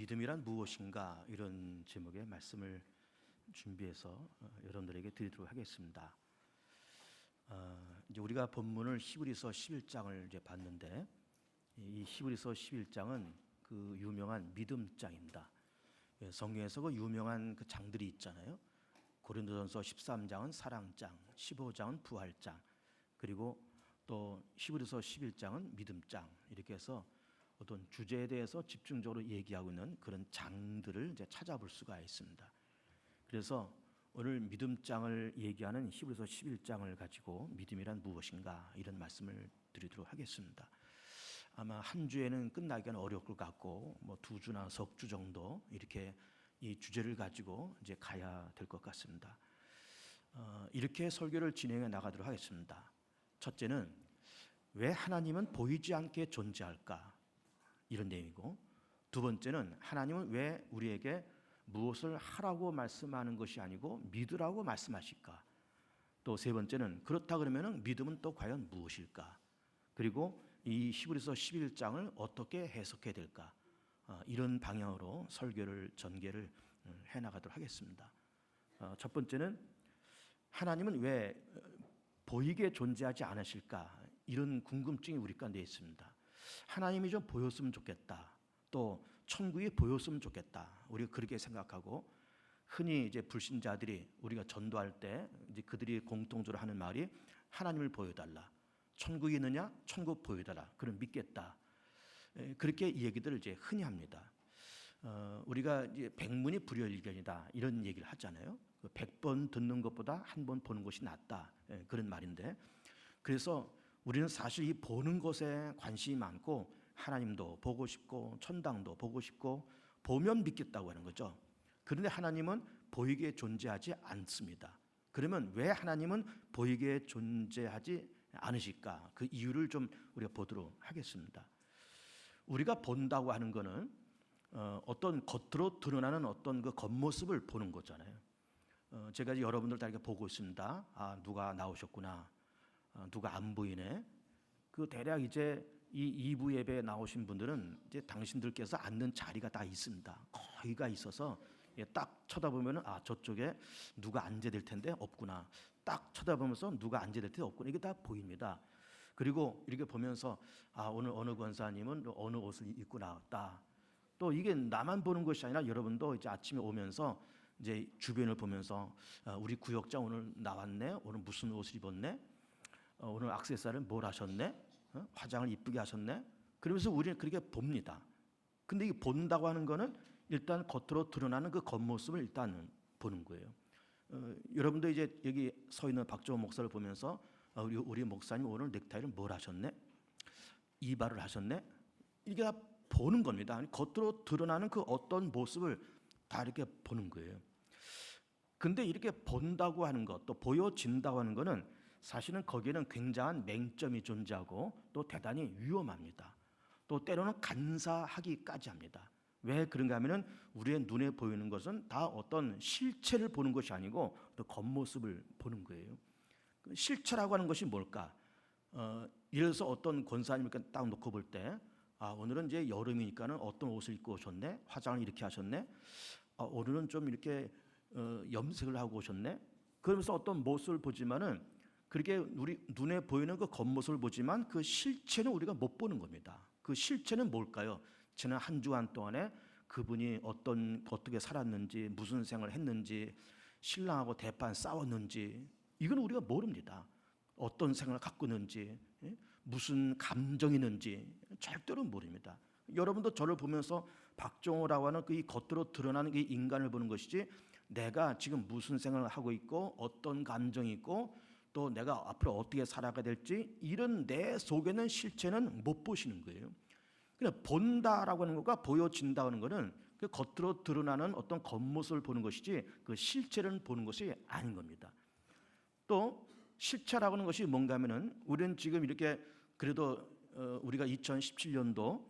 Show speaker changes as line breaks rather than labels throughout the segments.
믿음이란 무엇인가 이런 제목의 말씀을 준비해서 여러분들에게 드리도록 하겠습니다. 이제 우리가 본문을 히브리서 11장을 이제 봤는데 이 히브리서 11장은 그 유명한 믿음장입니다. 성경에서 그 유명한 그 장들이 있잖아요. 고린도전서 13장은 사랑장, 15장은 부활장, 그리고 또 히브리서 11장은 믿음장, 이렇게 해서 어떤 주제에 대해서 집중적으로 얘기하고 있는 그런 장들을 이제 찾아볼 수가 있습니다. 그래서 오늘 믿음장을 얘기하는 히브리서 11장을 가지고 믿음이란 무엇인가 이런 말씀을 드리도록 하겠습니다. 아마 한 주에는 끝나기는 어려울 것 같고 뭐 2주나 석 주 정도 이렇게 이 주제를 가지고 이제 가야 될 것 같습니다. 이렇게 설교를 진행해 나가도록 하겠습니다. 첫째는 왜 하나님은 보이지 않게 존재할까? 이런 내용이고, 두 번째는 하나님은 왜 우리에게 무엇을 하라고 말씀하는 것이 아니고 믿으라고 말씀하실까? 또 세 번째는 그렇다 그러면 믿음은 또 과연 무엇일까? 그리고 이 히브리서 11장을 어떻게 해석해야 될까? 이런 방향으로 설교를 전개를 해나가도록 하겠습니다. 첫 번째는 하나님은 왜 보이게 존재하지 않으실까? 이런 궁금증이 우리 가운데 있습니다. 하나님이 좀 보였으면 좋겠다. 또 천국이 보였으면 좋겠다. 우리가 그렇게 생각하고, 흔히 이제 불신자들이 우리가 전도할 때 이제 그들이 공통적으로 하는 말이 하나님을 보여달라. 천국이 있느냐? 천국 보여달라. 그럼 믿겠다. 그렇게 이 얘기들을 이제 흔히 합니다. 우리가 이제 백문이 불여일견이다 이런 얘기를 하잖아요. 100번 듣는 것보다 한 번 보는 것이 낫다, 그런 말인데, 그래서 우리는 사실 이 보는 것에 관심이 많고 하나님도 보고 싶고 천당도 보고 싶고 보면 믿겠다고 하는 거죠. 그런데 하나님은 보이게 존재하지 않습니다. 그러면 왜 하나님은 보이게 존재하지 않으실까? 그 이유를 좀 우리가 보도록 하겠습니다. 우리가 본다고 하는 것은 어떤 겉으로 드러나는 어떤 그 겉모습을 보는 거잖아요. 제가 여러분들 다 이렇게 보고 있습니다. 아, 누가 나오셨구나. 누가 안 보이네. 그 대략 이제 이 2부 예배에 나오신 분들은 이제 당신들께서 앉는 자리가 다 있습니다. 거기가 있어서 딱 쳐다보면 아, 저쪽에 누가 앉아야 될 텐데 없구나. 딱 쳐다보면서 누가 앉아야 될 텐데 없구나. 이게 다 보입니다. 그리고 이렇게 보면서 아, 오늘 어느 권사님은 어느 옷을 입고 나왔다. 또 이게 나만 보는 것이 아니라 여러분도 이제 아침에 오면서 이제 주변을 보면서 우리 구역장 오늘 나왔네. 오늘 무슨 옷을 입었네. 오늘 액세서리는 뭘 하셨네? 화장을 이쁘게 하셨네? 그러면서 우리는 그렇게 봅니다. 근데 이 본다고 하는 거는 일단 겉으로 드러나는 그 겉모습을 일단 보는 거예요. 여러분도 이제 여기 서 있는 박정호 목사를 보면서 우리 목사님 오늘 넥타이를 뭘 하셨네? 이발을 하셨네? 이게 다 보는 겁니다. 겉으로 드러나는 그 어떤 모습을 다 이렇게 보는 거예요. 근데 이렇게 본다고 하는 것, 또 보여진다고 하는 거는 사실은 거기에는 굉장한 맹점이 존재하고 또 대단히 위험합니다. 또 때로는 간사하기까지 합니다. 왜 그런가 하면은 우리의 눈에 보이는 것은 다 어떤 실체를 보는 것이 아니고 또 겉모습을 보는 거예요. 실체라고 하는 것이 뭘까? 예를 들어서 어떤 권사님을 딱 놓고 볼 때, 아, 오늘은 이제 여름이니까는 어떤 옷을 입고 오셨네? 화장을 이렇게 하셨네? 오늘은 좀 이렇게 염색을 하고 오셨네? 그러면서 어떤 모습을 보지만은 그렇게 우리 눈에 보이는 그 겉모습을 보지만 그 실체는 우리가 못 보는 겁니다. 그 실체는 뭘까요? 지난 한 주간 동안에 그분이 어떻게 살았는지, 무슨 생활을 했는지, 신랑하고 대판 싸웠는지, 이건 우리가 모릅니다. 어떤 생각을 갖고 있는지, 무슨 감정이 있는지 절대로 모릅니다. 여러분도 저를 보면서 박종호라고 하는 그 겉으로 드러나는 이 인간을 보는 것이지, 내가 지금 무슨 생각을 하고 있고 어떤 감정이 있고 또 내가 앞으로 어떻게 살아가야 될지 이런 내 속에는 실체는 못 보시는 거예요. 그러니까 본다라고 하는 것과 보여진다고 하는 것은 그 겉으로 드러나는 어떤 겉모습을 보는 것이지 그 실체를 보는 것이 아닌 겁니다. 또 실체라고 하는 것이 뭔가 하면은 우리는 지금 이렇게 그래도 우리가 2017년도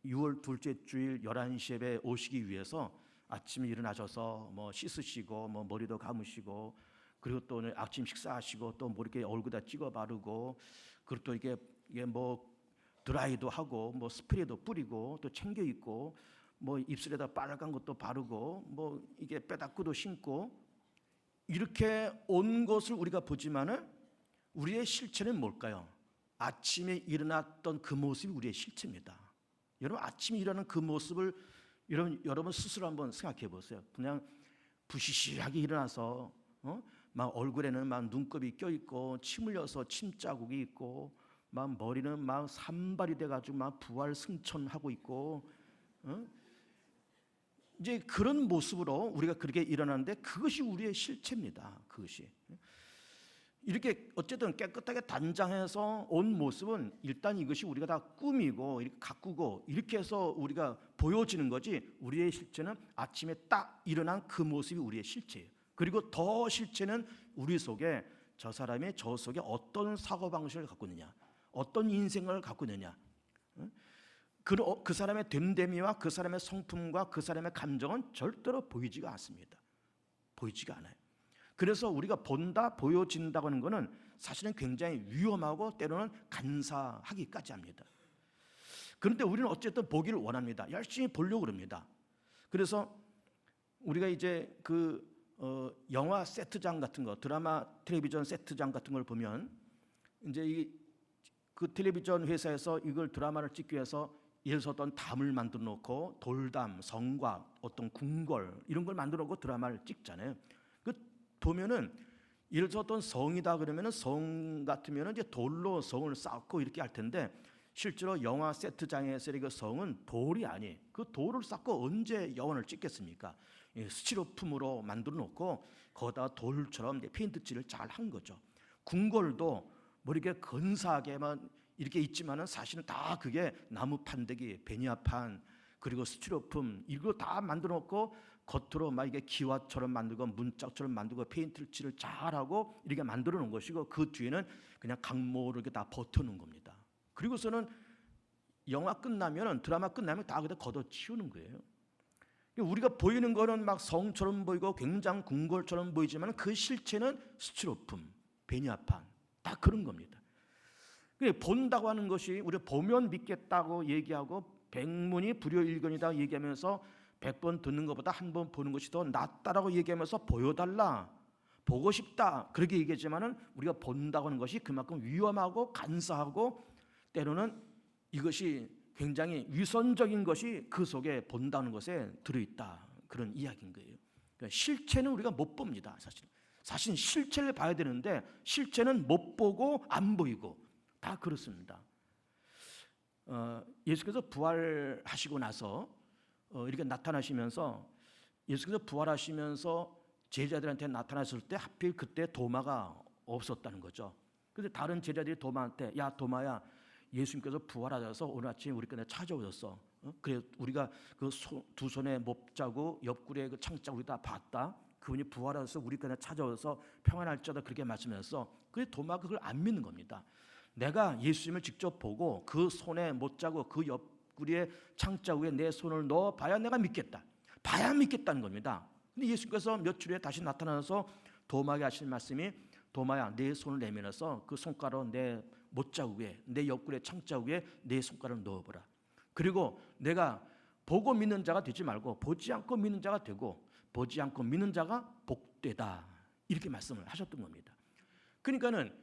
6월 둘째 주일 11시 예배 오시기 위해서 아침에 일어나셔서 뭐 씻으시고 뭐 머리도 감으시고 그리고 또 아침 식사하시고 또 뭐 이렇게 얼굴에다 찍어 바르고 그리고 또 이게 뭐 드라이도 하고 뭐 스프레이도 뿌리고 또 챙겨 입고 뭐 입술에다 빨간 것도 바르고 뭐 이게 빼닦구도 신고 이렇게 온 것을 우리가 보지만은 우리의 실체는 뭘까요? 아침에 일어났던 그 모습이 우리의 실체입니다. 여러분 아침에 일어나는 그 모습을 여러분 스스로 한번 생각해 보세요. 그냥 부시시하게 일어나서 막 얼굴에는 막 눈곱이 껴 있고 침 흘려서 침 자국이 있고 막 머리는 막 산발이 돼가지고 막 부활 승천하고 있고 이제 그런 모습으로 우리가 그렇게 일어나는데 그것이 우리의 실체입니다. 그것이 이렇게 어쨌든 깨끗하게 단장해서 온 모습은 일단 이것이 우리가 다 꾸미고 이렇게 가꾸고 이렇게 해서 우리가 보여지는 거지 우리의 실체는 아침에 딱 일어난 그 모습이 우리의 실체예요. 그리고 더 실체는 우리 속에 저 사람이 저 속에 어떤 사고방식을 갖고 있느냐 어떤 인생을 갖고 있느냐 그 사람의 됨됨이와 그 사람의 성품과 그 사람의 감정은 절대로 보이지가 않습니다. 보이지가 않아요. 그래서 우리가 본다 보여진다고 하는 것은 사실은 굉장히 위험하고 때로는 간사하기까지 합니다. 그런데 우리는 어쨌든 보기를 원합니다. 열심히 보려고 합니다. 그래서 우리가 이제 영화 세트장 같은 거, 드라마 텔레비전 세트장 같은 걸 보면 이제 그 텔레비전 회사에서 이걸 드라마를 찍기 위해서 예를 들어서 어떤 담을 만들어 놓고 돌담, 성곽, 어떤 궁궐 이런 걸 만들어 놓고 드라마를 찍잖아요. 그 보면은 예를 들어서 어떤 성이다 그러면은 성 같으면은 이제 돌로 성을 쌓고 이렇게 할 텐데 실제로 영화 세트장에서의 그 성은 돌이 아니에요. 그 돌을 쌓고 언제 영화를 찍겠습니까? 스티로폼으로 만들어 놓고 거기다 돌처럼 페인트칠을 잘 한 거죠. 궁궐도 뭐 이렇게 근사하게만 이렇게 있지만은 사실은 다 그게 나무 판대기, 베니아판 그리고 스티로폼 이거 다 만들어 놓고 겉으로 막 이게 기와처럼 만들고 문짝처럼 만들고 페인트칠을 잘하고 이렇게 만들어 놓은 것이고 그 뒤에는 그냥 강모를 이렇게 다 버텨 놓은 겁니다. 그리고서는 영화 끝나면은 드라마 끝나면 다 그다 걷어 치우는 거예요. 우리가 보이는 거는 막 성처럼 보이고 굉장히 궁궐처럼 보이지만 그 실체는 스티로폼, 베니아판 다 그런 겁니다. 본다고 하는 것이 우리가 보면 믿겠다고 얘기하고 백문이 불여일견이다 얘기하면서 100번 듣는 것보다 한 번 보는 것이 더 낫다라고 얘기하면서 보여달라, 보고 싶다 그렇게 얘기했지만은 우리가 본다고 하는 것이 그만큼 위험하고 간사하고 때로는 이것이 굉장히 위선적인 것이 그 속에 본다는 것에 들어있다 그런 이야기인 거예요. 그러니까 실체는 우리가 못 봅니다. 사실 실체를 봐야 되는데 실체는 못 보고 안 보이고 다 그렇습니다. 예수께서 부활하시고 나서 이렇게 나타나시면서 예수께서 부활하시면서 제자들한테 나타났을 때 하필 그때 도마가 없었다는 거죠. 그런데 다른 제자들이 도마한테 야 도마야 예수님께서 부활하셔서 오늘 아침 우리께 찾아오셨어. 그래 우리가 그 두 손에 못자국 옆구리에 그 창자국이 다 봤다. 그분이 부활하셔서 우리께 찾아오셔서 평안할지어다 그렇게 말씀하셨어. 그래 도마가 그걸 안 믿는 겁니다. 내가 예수님을 직접 보고 그 손에 못자국 그 옆구리에 창자국에 내 손을 넣어 봐야 내가 믿겠다. 봐야 믿겠다는 겁니다. 근데 예수님께서 며칠 후에 다시 나타나서 도마에게 하신 말씀이 도마야 내 손을 내밀어서 그 손가락으로 내 못자국에 내 옆구리에 창자국에 내 손가락을 넣어보라. 그리고 내가 보고 믿는 자가 되지 말고 보지 않고 믿는 자가 되고 보지 않고 믿는 자가 복되다 이렇게 말씀을 하셨던 겁니다. 그러니까는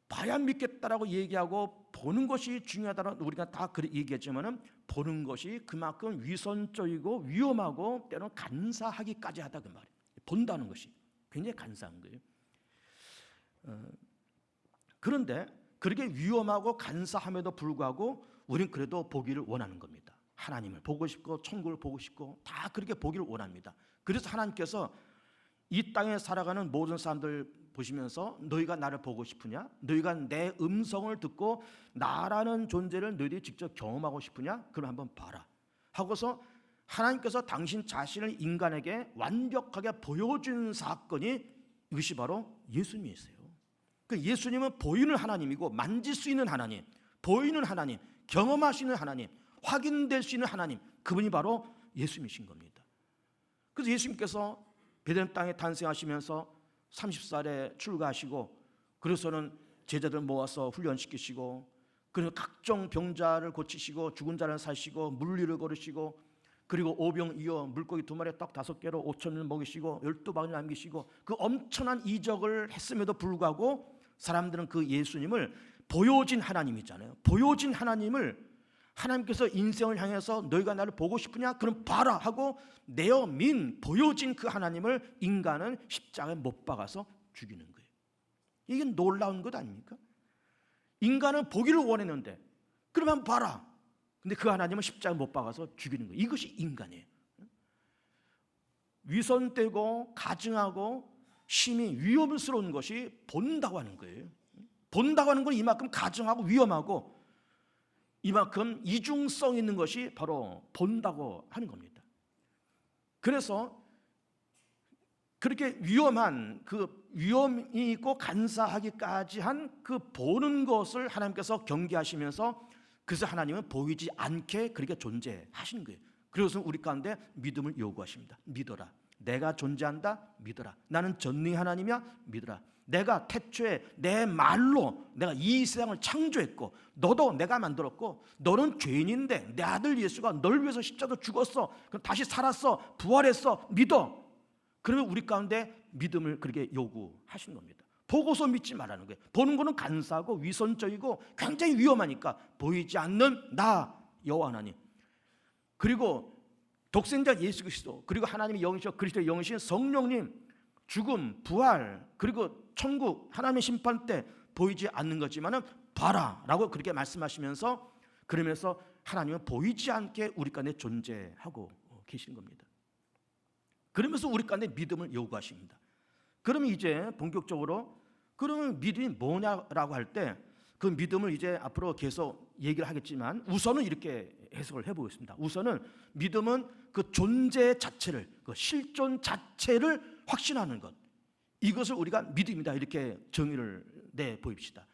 봐야 믿겠다라고 얘기하고 보는 것이 중요하다고 우리가 다 그렇게 얘기했지만은 보는 것이 그만큼 위선적이고 위험하고 때로는 간사하기까지 하다 그 말이에요. 본다는 것이 굉장히 간사한 거예요. 그런데 그렇게 위험하고 간사함에도 불구하고 우리는 그래도 보기를 원하는 겁니다. 하나님을 보고 싶고 천국을 보고 싶고 다 그렇게 보기를 원합니다. 그래서 하나님께서 이 땅에 살아가는 모든 사람들 보시면서 너희가 나를 보고 싶으냐? 너희가 내 음성을 듣고 나라는 존재를 너희들이 직접 경험하고 싶으냐? 그럼 한번 봐라 하고서 하나님께서 당신 자신을 인간에게 완벽하게 보여준 사건이 이것이 바로 예수님이세요. 그 예수님은 보이는 하나님이고 만질 수 있는 하나님, 보이는 하나님, 경험할 수 있는 하나님, 확인될 수 있는 하나님, 그분이 바로 예수님이신 겁니다. 그래서 예수님께서 베들레헴 땅에 탄생하시면서 30살에 출가하시고 그래서는 제자들 모아서 훈련시키시고 그리고 각종 병자를 고치시고 죽은 자를 사시고 물리를 걸으시고 그리고 오병이어 물고기 2마리 떡 5개로 5,000을 먹이시고 12방울 남기시고 그 엄청난 이적을 했음에도 불구하고 사람들은 그 예수님을 보여진 하나님이잖아요. 보여진 하나님을 하나님께서 인생을 향해서 너희가 나를 보고 싶으냐? 그럼 봐라 하고 내어민 보여진 그 하나님을 인간은 십자가에 못 박아서 죽이는 거예요. 이게 놀라운 것 아닙니까? 인간은 보기를 원했는데 그러면 봐라. 근데 그 하나님은 십자가에 못 박아서 죽이는 거예요. 이것이 인간이에요. 위선되고 가증하고 심히 위험스러운 것이 본다고 하는 거예요. 본다고 하는 건 이만큼 가증하고 위험하고 이만큼 이중성 있는 것이 바로 본다고 하는 겁니다. 그래서 그렇게 위험한 그 위험이 있고 간사하기까지 한 그 보는 것을 하나님께서 경계하시면서 그래서 하나님은 보이지 않게 그렇게 존재하시는 거예요. 그래서 우리 가운데 믿음을 요구하십니다. 믿어라. 내가 존재한다. 믿어라. 나는 전능의 하나님이야. 믿어라. 내가 태초에 내 말로 내가 이 세상을 창조했고 너도 내가 만들었고 너는 죄인인데 내 아들 예수가 널 위해서 십자가로 죽었어. 그럼 다시 살았어. 부활했어. 믿어. 그러면 우리 가운데 믿음을 그렇게 요구하시는 겁니다. 보고서 믿지 말라는 거예요. 보는 거는 간사하고 위선적이고 굉장히 위험하니까 보이지 않는 나 여호와 하나님, 그리고 독생자 예수 그리스도, 그리고 하나님의 영이시여 그리스도의 영이신 성령님, 죽음, 부활, 그리고 천국, 하나님의 심판 때 보이지 않는 거지만은 봐라 라고 그렇게 말씀하시면서 그러면서 하나님은 보이지 않게 우리 가운데 존재하고 계신 겁니다. 그러면서 우리 가운데 믿음을 요구하십니다. 그러면 이제 본격적으로 그러면 믿음이 뭐냐라고 할 때 그 믿음을 이제 앞으로 계속 얘기를 하겠지만 우선은 이렇게 해석을 해보겠습니다. 우선은 믿음은 그 존재 자체를, 그 실존 자체를 확신하는 것, 이것을 우리가 믿음이다 이렇게 정의를 내보입시다.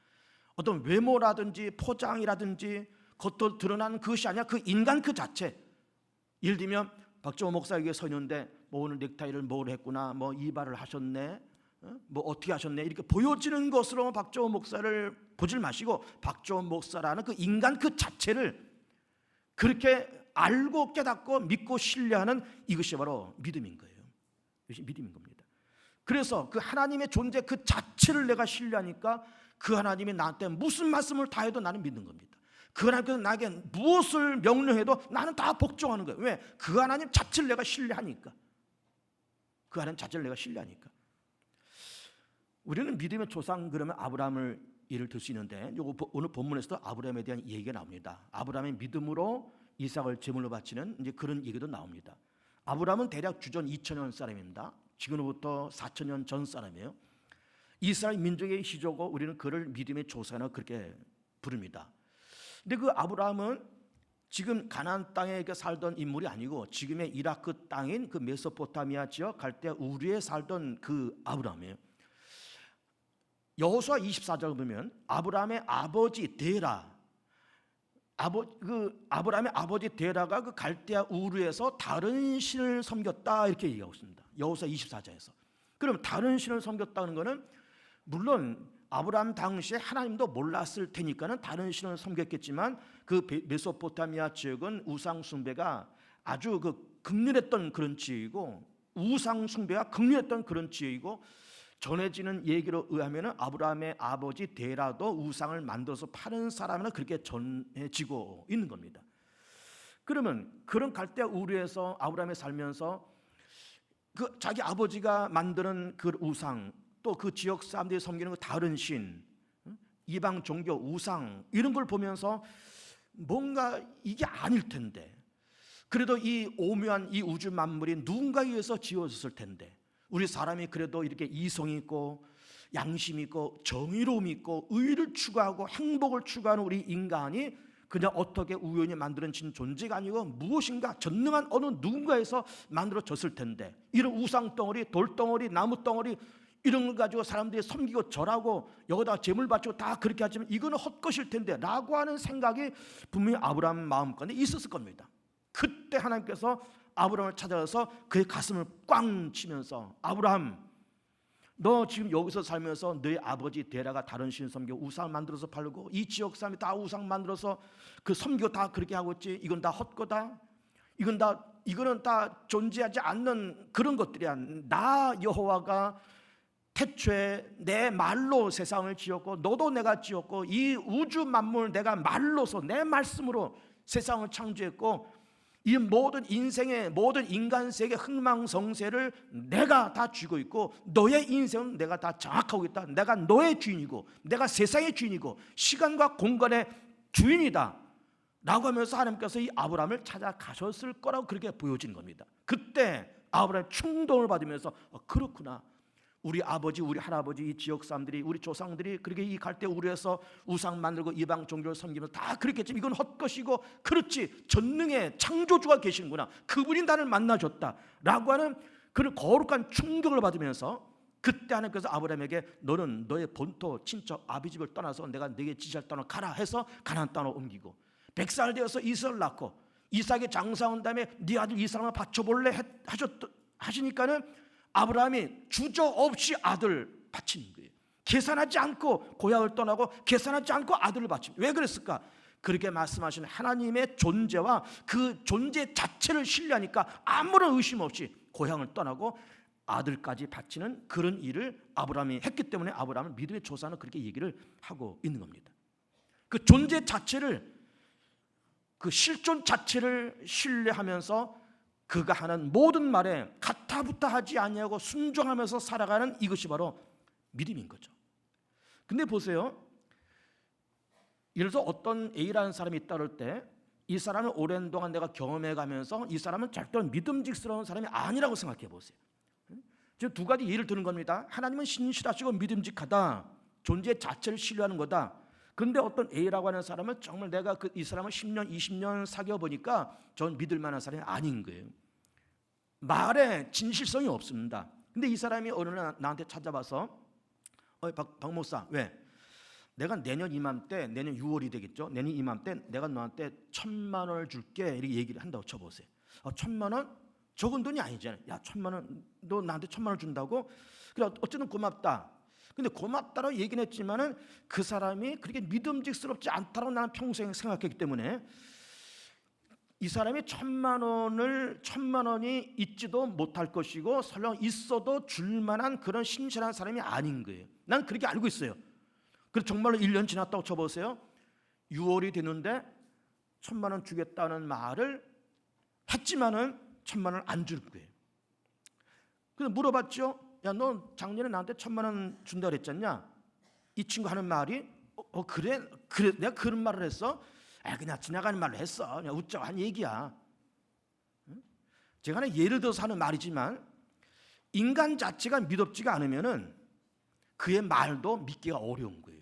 어떤 외모라든지 포장이라든지 겉으로 드러나는 그것이 아니라 그 인간 그 자체. 예를 들면 박정호 목사에게 서 있는데 뭐 오늘 넥타이를 뭘 했구나, 뭐 이발을 하셨네, 뭐 어떻게 하셨네, 이렇게 보여지는 것으로 박정호 목사를 보질 마시고 박정호 목사라는 그 인간 그 자체를 그렇게 알고 깨닫고 믿고 신뢰하는 이것이 바로 믿음인 거예요. 이것이 믿음인 겁니다. 그래서 그 하나님의 존재 그 자체를 내가 신뢰하니까 그 하나님이 나한테 무슨 말씀을 다 해도 나는 믿는 겁니다. 그 하나님께서 나에게 무엇을 명령해도 나는 다 복종하는 거예요. 왜? 그 하나님 자체를 내가 신뢰하니까. 그 하나님 자체를 내가 신뢰하니까. 우리는 믿음의 조상 그러면 아브라함을 예를 들 수 있는데 오늘 본문에서도 아브라함에 대한 얘기가 나옵니다. 아브라함의 믿음으로 이삭을 제물로 바치는 이제 그런 얘기도 나옵니다. 아브라함은 대략 주전 2000년 사람입니다. 지금으로부터 4000년 전 사람이에요. 이스라엘 민족의 시조고 우리는 그를 믿음의 조상이라고 그렇게 부릅니다. 근데 그 아브라함은 지금 가나안 땅에 살던 인물이 아니고 지금의 이라크 땅인 그 메소포타미아 지역 갈대아 우르에 살던 그 아브라함이에요. 여호수아 24장을 보면 아브라함의 아버지 데라, 아브라함의 아버지 데라가 그 갈대아 우르에서 다른 신을 섬겼다 이렇게 얘기하고 있습니다. 여호수아 24장에서. 그럼 다른 신을 섬겼다는 것은 물론 아브라함 당시에 하나님도 몰랐을 테니까는 다른 신을 섬겼겠지만 그 메소포타미아 지역은 우상 숭배가 아주 그 극렬했던 그런 지역이고 우상 숭배가 극렬했던 그런 지역이고 전해지는 얘기로 의하면 아브라함의 아버지 데라도 우상을 만들어서 파는 사람이나 그렇게 전해지고 있는 겁니다. 그러면 그런 갈대아 우르에서 아브라함이 살면서 그 자기 아버지가 만드는 그 우상, 또 그 지역 사람들이 섬기는 그 다른 신, 이방 종교 우상 이런 걸 보면서 뭔가 이게 아닐 텐데, 그래도 이 오묘한 이 우주 만물이 누군가에 의해서 지어졌을 텐데 우리 사람이 그래도 이렇게 이성이 있고 양심이 있고 정의로움이 있고 의를 추구하고 행복을 추구하는 우리 인간이 그냥 어떻게 우연히 만들어진 존재가 아니고 무엇인가 전능한 어느 누군가에서 만들어졌을 텐데 이런 우상덩어리, 돌덩어리, 나무덩어리 이런 걸 가지고 사람들이 섬기고 절하고 여기다 제물 바치고 다 그렇게 하지만 이거는 헛것일 텐데 라고 하는 생각이 분명히 아브라함 마음가운데 있었을 겁니다. 그때 하나님께서 아브라함을 찾아가서 그의 가슴을 꽝 치면서 아브라함, 너 지금 여기서 살면서 너희 아버지 데라가 다른 신 섬겨 우상을 만들어서 팔고 이 지역 사람이 다 우상 만들어서 그 섬기고 다 그렇게 하고 있지, 이건 다 헛거다. 이거는 다 존재하지 않는 그런 것들이야. 나 여호와가 태초에 내 말로 세상을 지었고 너도 내가 지었고 이 우주 만물을 내가 말로서 내 말씀으로 세상을 창조했고 이 모든 인생의 모든 인간 세계 흥망성쇠를 내가 다 쥐고 있고 너의 인생은 내가 다 장악하고 있다. 내가 너의 주인이고 내가 세상의 주인이고 시간과 공간의 주인이다 라고 하면서 하나님께서 이 아브라함을 찾아가셨을 거라고 그렇게 보여진 겁니다. 그때 아브라함이 충동을 받으면서 그렇구나, 우리 아버지 우리 할아버지 이 지역 사람들이 우리 조상들이 그렇게 이 갈대 우르에서 우상 만들고 이방 종교를 섬기면서 다 그렇게 했지만 이건 헛것이고 그렇지 전능의 창조주가 계시는구나, 그분이 나를 만나줬다 라고 하는 그런 거룩한 충격을 받으면서 그때 하나님께서 아브라함에게 너는 너의 본토 친척 아비집을 떠나서 내가 네게 지시할 땅으로 가라 해서 가나안 땅으로 옮기고 100살 되어서 이삭을 낳고 이삭이 장사한 다음에 네 아들 이삭을 바쳐볼래 하시니까는 아브라함이 주저없이 아들을 바치는 거예요. 계산하지 않고 고향을 떠나고 계산하지 않고 아들을 바칩니다. 왜 그랬을까? 그렇게 말씀하시는 하나님의 존재와 그 존재 자체를 신뢰하니까 아무런 의심 없이 고향을 떠나고 아들까지 바치는 그런 일을 아브라함이 했기 때문에 아브라함은 믿음의 조상은 그렇게 얘기를 하고 있는 겁니다. 그 존재 자체를, 그 실존 자체를 신뢰하면서 그가 하는 모든 말에 가타부타하지 아니하고 순종하면서 살아가는 이것이 바로 믿음인 거죠. 근데 보세요, 예를 들어서 어떤 A라는 사람이 있다 그럴 때 이 사람을 오랜 동안 내가 경험해 가면서 이 사람은 절대로 믿음직스러운 사람이 아니라고 생각해 보세요. 지금 두 가지 예를 드는 겁니다. 하나님은 신실하시고 믿음직하다, 존재 자체를 신뢰하는 거다. 근데 어떤 A라고 하는 사람은 정말 내가 이 사람을 10년 20년 사귀어 보니까 전 믿을 만한 사람이 아닌 거예요. 말에 진실성이 없습니다. 근데 이 사람이 어느 날 나한테 찾아와서 박 목사, 왜? 내가 내년 이맘때, 내년 6월이 되겠죠. 내년 이맘때 내가 너한테 1,000만 원을 줄게 이렇게 얘기를 한다고 쳐보세요. 1,000만 원? 적은 돈이 아니잖아요. 야, 1,000만 원, 너 나한테 1,000만 원 준다고? 그래, 어쨌든 고맙다. 근데 고맙다라고 얘기는 했지만은 그 사람이 그렇게 믿음직스럽지 않다라고 나는 평생 생각했기 때문에 이 사람이 1,000만 원이 있지도 못할 것이고 설령 있어도 줄 만한 그런 신실한 사람이 아닌 거예요. 난 그렇게 알고 있어요. 그래서 정말로 1년 지났다고 쳐보세요. 6월이 됐는데 1,000만 원 주겠다는 말을 했지만은 1,000만 원 안 줄 거예요. 그래서 물어봤죠. 야, 너 작년에 나한테 1,000만 원 준다 그랬잖냐? 이 친구 하는 말이 그래 내가 그런 말을 했어? 그냥 지나가는 말로 했어. 그냥 웃자고 한 얘기야. 제가 하나 예를 들어서 하는 말이지만 인간 자체가 믿음지가 않으면은 그의 말도 믿기가 어려운 거예요.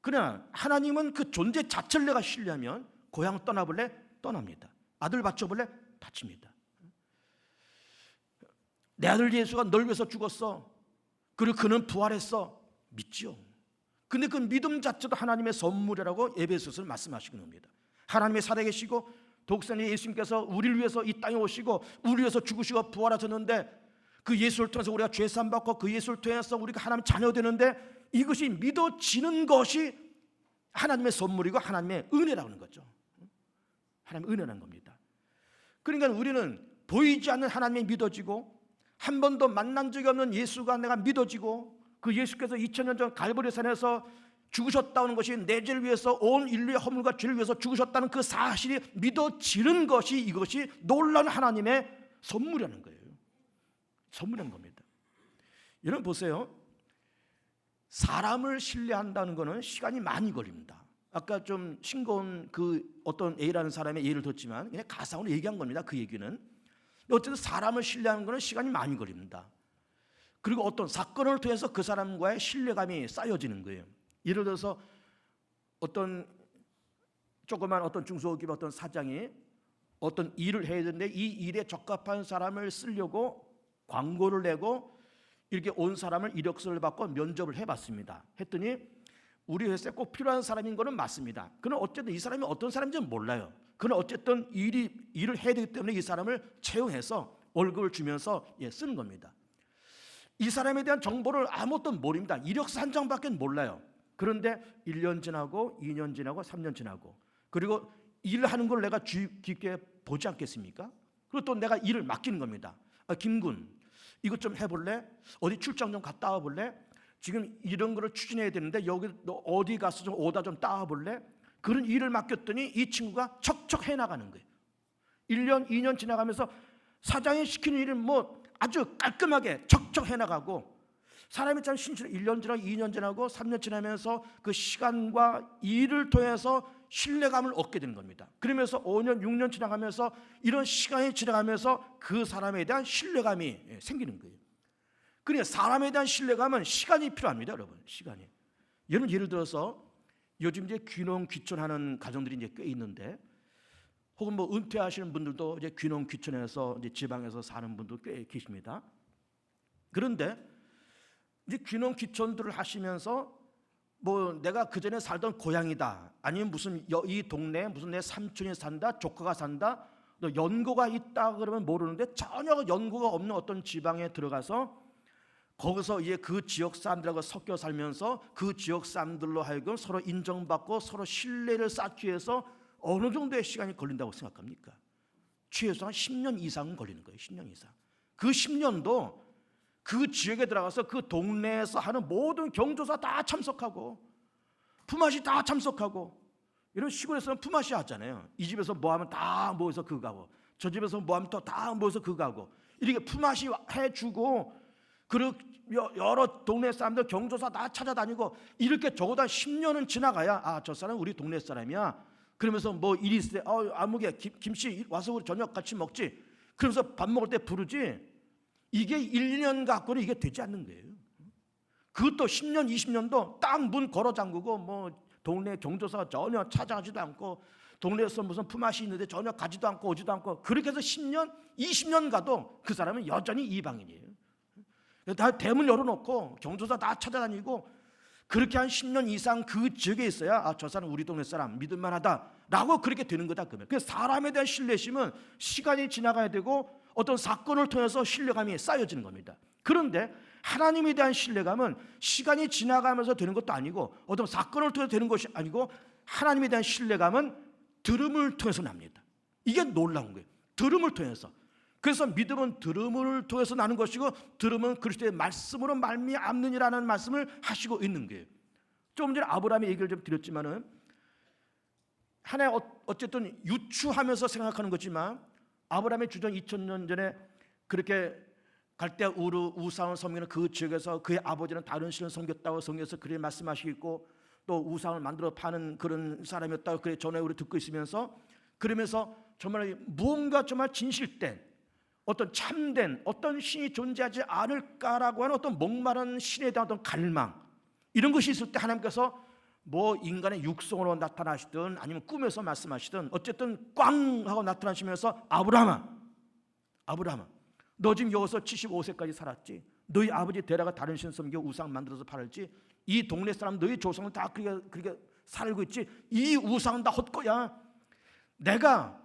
그러나 하나님은 그 존재 자체를 내가 신뢰하면 고향 떠나볼래? 떠납니다. 아들 바쳐볼래? 바칩니다. 내 아들 예수가 널 위해서 죽었어. 그리고 그는 부활했어. 믿지요. 근데 그 믿음 자체도 하나님의 선물이라고 에베소서는 말씀하시는 겁니다. 하나님의 살아계시고 독생자 예수님께서 우리를 위해서 이 땅에 오시고 우리를 위해서 죽으시고 부활하셨는데 그 예수를 통해서 우리가 죄사함 받고 그 예수를 통해서 우리가 하나님 자녀 되는데 이것이 믿어지는 것이 하나님의 선물이고 하나님의 은혜라는 거죠. 하나님의 은혜라는 겁니다. 그러니까 우리는 보이지 않는 하나님이 믿어지고 한 번도 만난 적이 없는 예수가 내가 믿어지고 그 예수께서 2000년 전 갈보리산에서 죽으셨다는 것이 내 죄를 위해서 온 인류의 허물과 죄를 위해서 죽으셨다는 그 사실이 믿어지는 것이 이것이 놀라운 하나님의 선물이라는 거예요. 선물이라는 겁니다. 여러분 보세요. 사람을 신뢰한다는 것은 시간이 많이 걸립니다. 아까 좀 싱거운 그 어떤 A라는 사람의 예를 들었지만 그냥 가상으로 얘기한 겁니다. 그 얘기는. 어쨌든 사람을 신뢰하는 것은 시간이 많이 걸립니다. 그리고 어떤 사건을 통해서 그 사람과의 신뢰감이 쌓여지는 거예요. 예를 들어서 어떤 조그만 어떤 중소기업 어떤 사장이 어떤 일을 해야 되는데 이 일에 적합한 사람을 쓰려고 광고를 내고 이렇게 온 사람을 이력서를 받고 면접을 해봤습니다. 했더니 우리 회사에 꼭 필요한 사람인 거는 맞습니다. 그는 어쨌든 이 사람이 어떤 사람인지는 몰라요. 그는 어쨌든 일을 해야 되기 때문에 이 사람을 채용해서 월급을 주면서 쓰는 겁니다. 이 사람에 대한 정보를 아무것도 모릅니다. 이력서 한 장밖에 몰라요. 그런데 1년 지나고 2년 지나고 3년 지나고 그리고 일하는 걸 내가 주의 깊게 보지 않겠습니까? 그리고 또 내가 일을 맡기는 겁니다. 김군, 이것 좀 해볼래? 어디 출장 좀 갔다 와볼래? 지금 이런 거를 추진해야 되는데 여기 너 어디 가서 좀 오다 좀 따와볼래? 그런 일을 맡겼더니 이 친구가 척척 해나가는 거예요. 1년, 2년 지나가면서 사장이 시키는 일을 뭐 아주 깔끔하게 척척 해나가고, 사람이 참 신실해. 1년 지나고 2년 지나고 3년 지나면서 그 시간과 일을 통해서 신뢰감을 얻게 되는 겁니다. 그러면서 5년, 6년 지나가면서 이런 시간이 지나가면서 그 사람에 대한 신뢰감이 생기는 거예요. 그러니까 사람에 대한 신뢰감은 시간이 필요합니다, 여러분. 시간이. 여러분, 예를 들어서 요즘 이제 귀농 귀촌하는 가정들이 이제 꽤 있는데, 혹은 뭐 은퇴하시는 분들도 이제 귀농 귀촌해서 이제 지방에서 사는 분도 꽤 계십니다. 그런데 이제 귀농 귀촌들을 하시면서 뭐 내가 그 전에 살던 고향이다, 아니면 무슨 이 동네에 무슨 내 삼촌이 산다, 조카가 산다, 또 연고가 있다 그러면 모르는데 전혀 연고가 없는 어떤 지방에 들어가서 거기서 이제 그 지역 사람들하고 섞여 살면서 그 지역 사람들로 하여금 서로 인정받고 서로 신뢰를 쌓기 위해서 어느 정도의 시간이 걸린다고 생각합니까? 최소한 10년 이상은 걸리는 거예요. 10년 이상. 그 10년도 그 지역에 들어가서 그 동네에서 하는 모든 경조사 다 참석하고, 품앗이 다 참석하고. 이런 시골에서는 품앗이 하잖아요. 이 집에서 뭐 하면 다 모여서 그거 하고, 저 집에서 뭐 하면 또 다 모여서 그거 하고, 이렇게 품앗이 해주고, 그리고 여러 동네 사람들 경조사 다 찾아다니고, 이렇게 적어도 한 10년은 지나가야 저 사람 우리 동네 사람이야. 그러면서 뭐 일이 있을 때 아무개 김씨 와서 우리 저녁 같이 먹지, 그러면서 밥 먹을 때 부르지. 이게 1, 2년 갖고는 이게 되지 않는 거예요. 그것도 10년, 20년도 딱 문 걸어 잠그고, 뭐 동네 경조사가 전혀 찾아가지도 않고, 동네에서 무슨 품앗이 있는데 전혀 가지도 않고 오지도 않고, 그렇게 해서 10년, 20년 가도 그 사람은 여전히 이방인이에요. 다 대문 열어놓고 경조사 다 찾아다니고, 그렇게 한 10년 이상 그 지역에 있어야 저 사람 우리 동네 사람 믿을만하다라고 그렇게 되는 거다. 그래서 사람에 대한 신뢰심은 시간이 지나가야 되고 어떤 사건을 통해서 신뢰감이 쌓여지는 겁니다. 그런데 하나님에 대한 신뢰감은 시간이 지나가면서 되는 것도 아니고 어떤 사건을 통해서 되는 것이 아니고, 하나님에 대한 신뢰감은 들음을 통해서 납니다. 이게 놀라운 거예요. 들음을 통해서. 그래서 믿음은 들음을 통해서 나는 것이고, 들음은 그리스도의 말씀으로 말미암느니라는 말씀을 하시고 있는 거예요. 좀 전에 아브라함의 얘기를 좀 드렸지만은, 하나의 어쨌든 유추하면서 생각하는 거지만, 아브라함의 주전 2000년 전에 그렇게 갈대아 우르 우상을 섬기는 그 지역에서 그의 아버지는 다른 신을 섬겼다고 성경에서 그렇게 말씀하시고, 또 우상을 만들어 파는 그런 사람이었다고 그래 전에 우리 듣고 있으면서, 그러면서 정말 무언가 정말 진실된 어떤 참된 어떤 신이 존재하지 않을까라고 하는 어떤 목마른 신에 대한 어떤 갈망, 이런 것이 있을 때 하나님께서 뭐 인간의 육성으로 나타나시든 아니면 꿈에서 말씀하시든 어쨌든 꽝 하고 나타나시면서 아브라함아, 너 지금 여기서 75세까지 살았지? 너희 아버지 데라가 다른 신 섬겨 우상 만들어서 팔았지? 이 동네 사람 너희 조상은 다 그렇게 살고 있지? 이 우상은 다 헛거야. 내가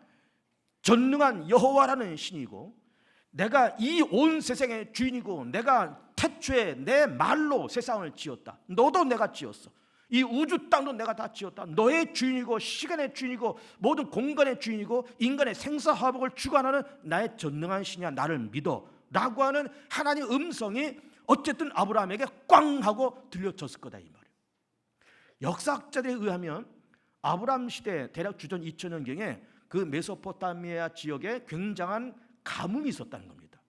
전능한 여호와라는 신이고, 내가 이 온 세상의 주인이고, 내가 태초에 내 말로 세상을 지었다. 너도 내가 지었어. 이 우주 땅도 내가 다 지었다. 너의 주인이고, 시간의 주인이고, 모든 공간의 주인이고, 인간의 생사화복을 주관하는 나의 전능한 신이야. 나를 믿어 라고 하는 하나님의 음성이 어쨌든 아브라함에게 꽝 하고 들려졌을 거다, 이 말이에요. 역사학자들에 의하면 아브라함 시대 대략 주전 2000년경에 그 메소포타미아 지역에 굉장한 가뭄이 있었다는 겁니다.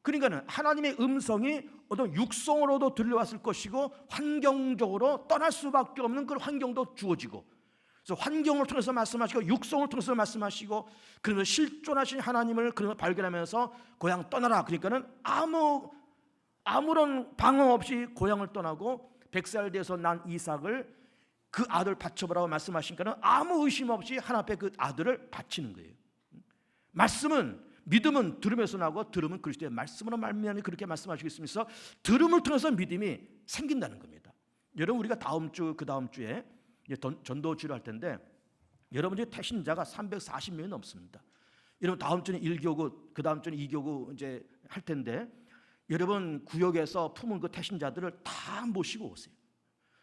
그러니까 하나님의 음성이 어떤 육성으로도 들려왔을 것이고, 환경적으로 떠날 수밖에 없는 그런 환경도 주어지고, 그래서 환경을 통해서 말씀하시고 육성을 통해서 말씀하시고, 그래서 실존하신 하나님을 그런 걸 발견하면서 고향 떠나라. 그러니까는 아무런 방어 없이 고향을 떠나고 100살 돼서 난 이삭을 그 아들 바쳐보라고 말씀하시니까는 아무 의심 없이 하나님 앞에 그 아들을 바치는 거예요. 믿음은 들음에서 나고, 들음은 그리스도의 말씀으로 말미암아 그렇게 말씀하시고 있으면서 들음을 통해서 믿음이 생긴다는 겁니다. 여러분, 우리가 다음 주 그 다음 주에 전도주를 할 텐데, 여러분들이 태신자가 340명이 넘습니다. 여러분, 다음 주는 1교구, 그 다음 주는 2교구 이제 할 텐데, 여러분 구역에서 품은 그 태신자들을 다 모시고 오세요.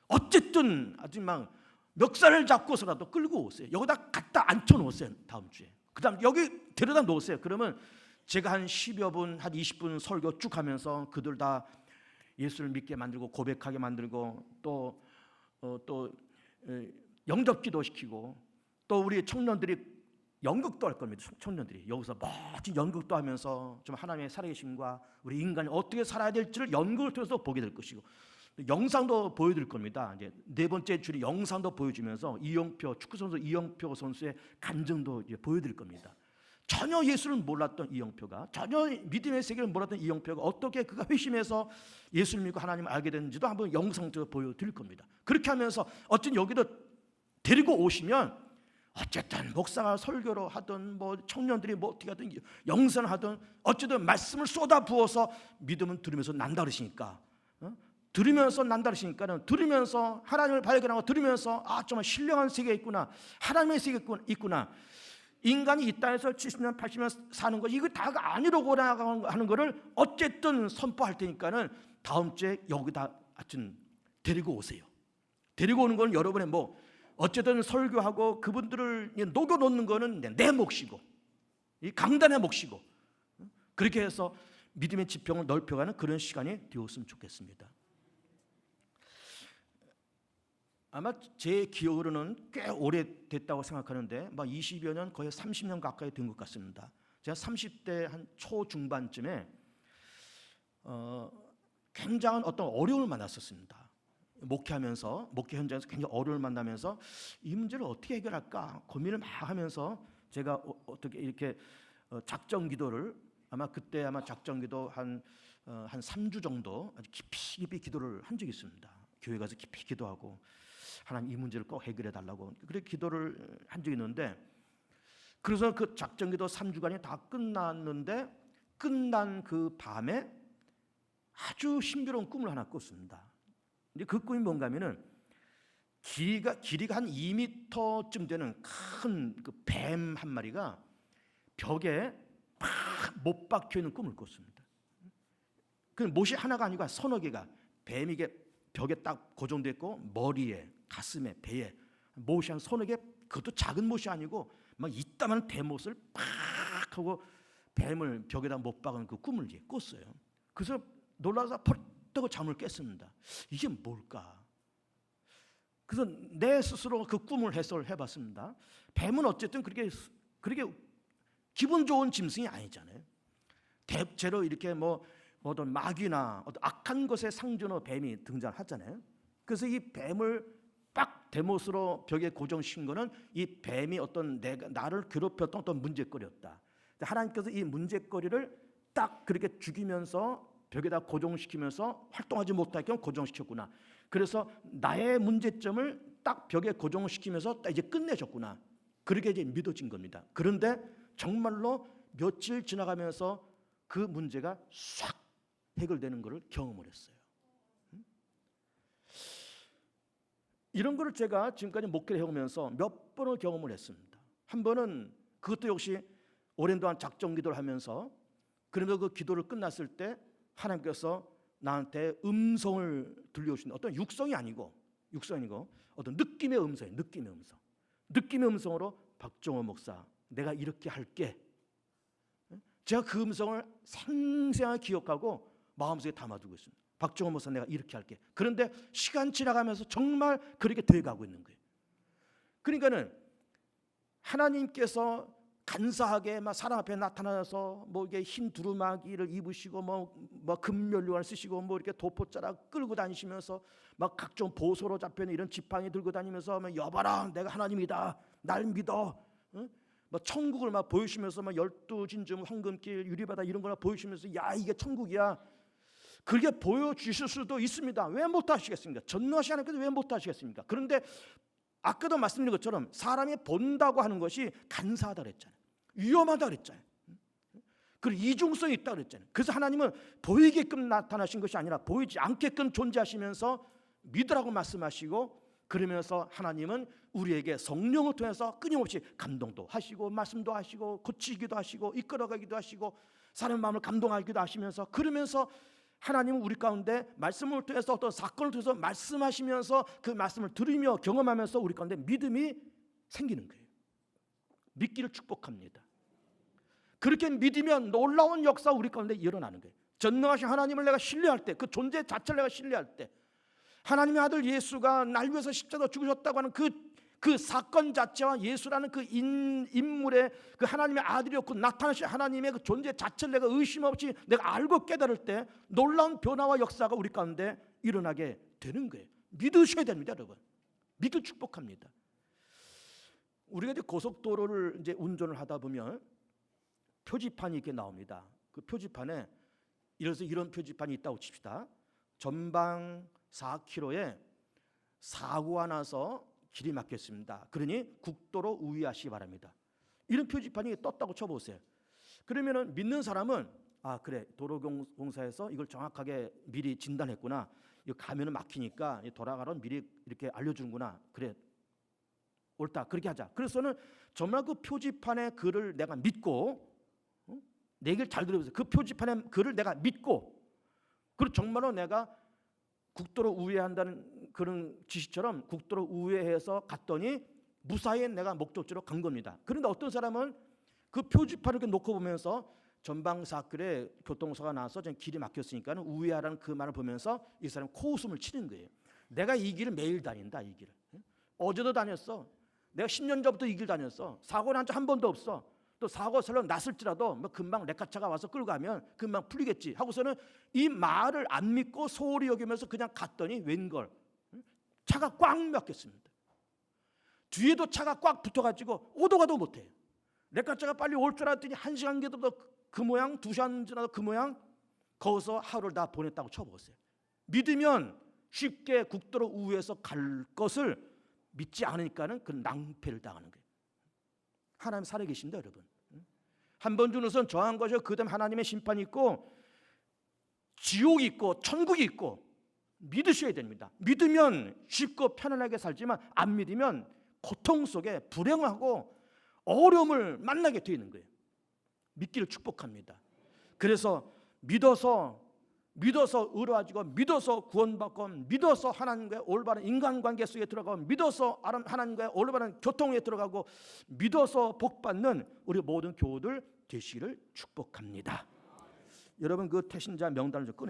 어쨌든 아주 막 멱살을 잡고서라도 끌고 오세요. 여기다 갖다 앉혀놓으세요. 다음 주에. 그 다음 여기 데려다 놓으세요. 그러면 제가 한 10여 분, 한 20분 설교 쭉 하면서 그들 다 예수를 믿게 만들고 고백하게 만들고 또 영접기도 시키고 또 우리 청년들이 연극도 할 겁니다. 청년들이 여기서 멋진 연극도 하면서 좀 하나님의 살아계심과 우리 인간이 어떻게 살아야 될지를 연극을 통해서 보게 될 것이고 영상도 보여드릴 겁니다. 이제 네 번째 줄이 영상도 보여주면서 축구 선수 이영표 선수의 간증도 이제 보여드릴 겁니다. 전혀 예수를 몰랐던 이영표가, 전혀 믿음의 세계를 몰랐던 이영표가 어떻게 그가 회심해서 예수를 믿고 하나님을 알게 됐는지도 한번 영상도 보여드릴 겁니다. 그렇게 하면서 어쨌든 여기도 데리고 오시면 어쨌든 목사가 설교로 하든 뭐 청년들이 뭐 어떻게 하든 영상을 하든 어쨌든 말씀을 쏟아 부어서 믿음은 들으면서 난다 그러시니까 들으면서 난다 그러시니까는 들으면서 하나님을 발견하고 들으면서 정말 신령한 세계가 있구나, 하나님의 세계가 있구나. 인간이 이 땅에서 70년 80년 사는 것이 이거 다가 아니라고 하는 거를 어쨌든 선포할 테니까는 다음 주에 여기다 하여튼 데리고 오세요. 데리고 오는 건 여러분의 뭐 어쨌든 설교하고 그분들을 녹여놓는 거는 내 몫이고 이 강단의 몫이고 그렇게 해서 믿음의 지평을 넓혀가는 그런 시간이 되었으면 좋겠습니다. 아마 제 기억으로는 꽤 오래됐다고 생각하는데 20여 년 거의 30년 가까이 된 것 같습니다. 제가 30대 한 초중반쯤에 굉장한 어떤 어려움을 만났었습니다. 목회 현장에서 굉장히 어려움을 만나면서 이 문제를 어떻게 해결할까 고민을 막 하면서 제가 어떻게 이렇게 작정 기도를 그때 작정 기도 한 3주 정도 아주 깊이 기도를 한 적이 있습니다. 교회 가서 깊이 기도하고 하나님 이 문제를 꼭 해결해 달라고 그렇게 기도를 한 적이 있는데 그래서 그 작정 기도 3주간이 다 끝났는데 끝난 그 밤에 아주 신비로운 꿈을 하나 꿨습니다. 근데 그 꿈이 뭔가 하면은 길이가 한 2m쯤 되는 큰 그 뱀 한 마리가 벽에 막 못 박혀 있는 꿈을 꿨습니다. 그 못이 하나가 아니고 서너 개가 뱀이 이게 벽에 딱 고정돼 있고 머리에 가슴에 배에 못이 한 서너 개, 그것도 작은 못이 아니고 막 이따만 대못을 팍 하고 뱀을 벽에다 못 박은 그 꿈을 이제 꿨어요. 그래서 놀라서 벌떡 잠을 깼습니다. 이게 뭘까? 그래서 내 스스로 그 꿈을 해설해봤습니다. 뱀은 어쨌든 그렇게 기분 좋은 짐승이 아니잖아요. 대체로 이렇게 어떤 마귀나 어떤 악한 것의 상징으로 뱀이 등장하잖아요. 그래서 이 뱀을 빡 대못으로 벽에 고정시킨 거는 이 뱀이 어떤 나를 괴롭혔던 어떤 문제거리였다. 하나님께서 이 문제거리를 딱 그렇게 죽이면서 벽에다 고정시키면서 활동하지 못하게 고정시켰구나. 그래서 나의 문제점을 딱 벽에 고정시키면서 딱 이제 끝내줬구나. 그렇게 이제 믿어진 겁니다. 그런데 정말로 며칠 지나가면서 그 문제가 싹 해결되는 것을 경험을 했어요. 이런 것을 제가 지금까지 목회를 해오면서 몇 번을 경험을 했습니다. 한 번은 그것도 역시 오랜 동안 작정 기도를 하면서 그러면서 그 기도를 끝났을 때 하나님께서 나한테 음성을 들려주신 어떤 육성이 아니고 어떤 느낌의 음성이에요. 느낌의 음성으로 박정호 목사 내가 이렇게 할게. 제가 그 음성을 생생하게 기억하고 마음속에 담아두고 있습니다. 박정호 목사 내가 이렇게 할게. 그런데 시간 지나가면서 정말 그렇게 돼가고 있는 거예요. 그러니까는 하나님께서 간사하게 사람 앞에 나타나서 이게 흰 두루마기를 입으시고 금면류관을 쓰시고 이렇게 도포자락 끌고 다니시면서 각종 보소로 잡혀있는 이런 지팡이 들고 다니면서 여봐라 내가 하나님이다 날 믿어. 천국을 보여주시면서 12진주 황금길 유리바다 이런 걸 보여주시면서 야 이게 천국이야. 그렇게 보여주실 수도 있습니다. 왜 못하시겠습니까? 전능하신 하나님께서 왜 못하시겠습니까? 그런데 아까도 말씀드린 것처럼 사람이 본다고 하는 것이 간사하다 그랬잖아요. 위험하다 그랬잖아요. 그리고 이중성이 있다 그랬잖아요. 그래서 하나님은 보이게끔 나타나신 것이 아니라 보이지 않게끔 존재하시면서 믿으라고 말씀하시고 그러면서 하나님은 우리에게 성령을 통해서 끊임없이 감동도 하시고 말씀도 하시고 고치기도 하시고 이끌어가기도 하시고 사람의 마음을 감동하기도 하시면서 그러면서 하나님은 우리 가운데 말씀을 통해서 어떤 사건을 통해서 말씀하시면서 그 말씀을 들으며 경험하면서 우리 가운데 믿음이 생기는 거예요. 믿기를 축복합니다. 그렇게 믿으면 놀라운 역사 우리 가운데 일어나는 거예요. 전능하신 하나님을 내가 신뢰할 때, 그 존재 자체를 내가 신뢰할 때, 하나님의 아들 예수가 날 위해서 십자가에 죽으셨다고 하는 그 사건 자체와 예수라는 그 인물의 그 하나님의 아들이었고 나타나신 하나님의 그 존재 자체를 내가 의심 없이 내가 알고 깨달을 때 놀라운 변화와 역사가 우리 가운데 일어나게 되는 거예요. 믿으셔야 됩니다, 여러분. 믿기 축복합니다. 우리가 이제 고속도로를 이제 운전을 하다 보면 표지판이 이렇게 나옵니다. 그 표지판에 이런 표지판이 있다고 칩시다. 전방 4km에 사고가 나서 길이 막혔습니다. 그러니 국도로 우회하시기 바랍니다. 이런 표지판이 떴다고 쳐보세요. 그러면은 믿는 사람은 아 그래 도로공사에서 이걸 정확하게 미리 진단했구나. 이거 가면은 막히니까 돌아가라고 미리 이렇게 알려주는구나. 그래 옳다 그렇게 하자. 그래서는 정말 그 표지판의 글을 내가 믿고 내 얘기를 잘 들어보세요. 그 표지판의 글을 내가 믿고 그리고 정말로 내가 국도로 우회한다는 그런 지시처럼 국도로 우회해서 갔더니 무사히 내가 목적지로 간 겁니다. 그런데 어떤 사람은 그 표지판을 이렇게 놓고 보면서 전방사길에 교통사고가 나서 길이 막혔으니까 우회하라는 그 말을 보면서 이 사람은 코웃음을 치는 거예요. 내가 이 길을 매일 다닌다. 이 길을 어제도 다녔어. 내가 10년 전부터 이 길 다녔어. 사고 난 적 한 번도 없어. 또 사고 설령 났을지라도 뭐 금방 레카차가 와서 끌고 가면 금방 풀리겠지 하고서는 이 말을 안 믿고 소홀히 여기면서 그냥 갔더니 웬걸 차가 꽉 막혔습니다. 뒤에도 차가 꽉 붙어가지고 오도 가도 못해요. 레카차가 빨리 올 줄 알았더니 1시간 정도 그 모양 2시간 지나도 그 모양 거기서 하루를 다 보냈다고 쳐보세요. 믿으면 쉽게 국도로 우회해서 갈 것을 믿지 않으니까는 그 낭패를 당하는 거예요. 하나님 살아계신다 여러분. 한 번 주는 정한 것이요 그 다음 하나님의 심판이 있고 지옥이 있고 천국이 있고 믿으셔야 됩니다. 믿으면 쉽고 편안하게 살지만 안 믿으면 고통 속에 불행하고 어려움을 만나게 되는 거예요. 믿기를 축복합니다. 그래서 믿어서 의로워지고 믿어서 구원받고 믿어서 하나님과의 올바른 인간관계 속에 들어가고 믿어서 하나님과의 올바른 교통에 들어가고 믿어서 복받는 우리 모든 교우들 되시기를 축복합니다. 여러분 그 태신자 명단을 좀 꺼내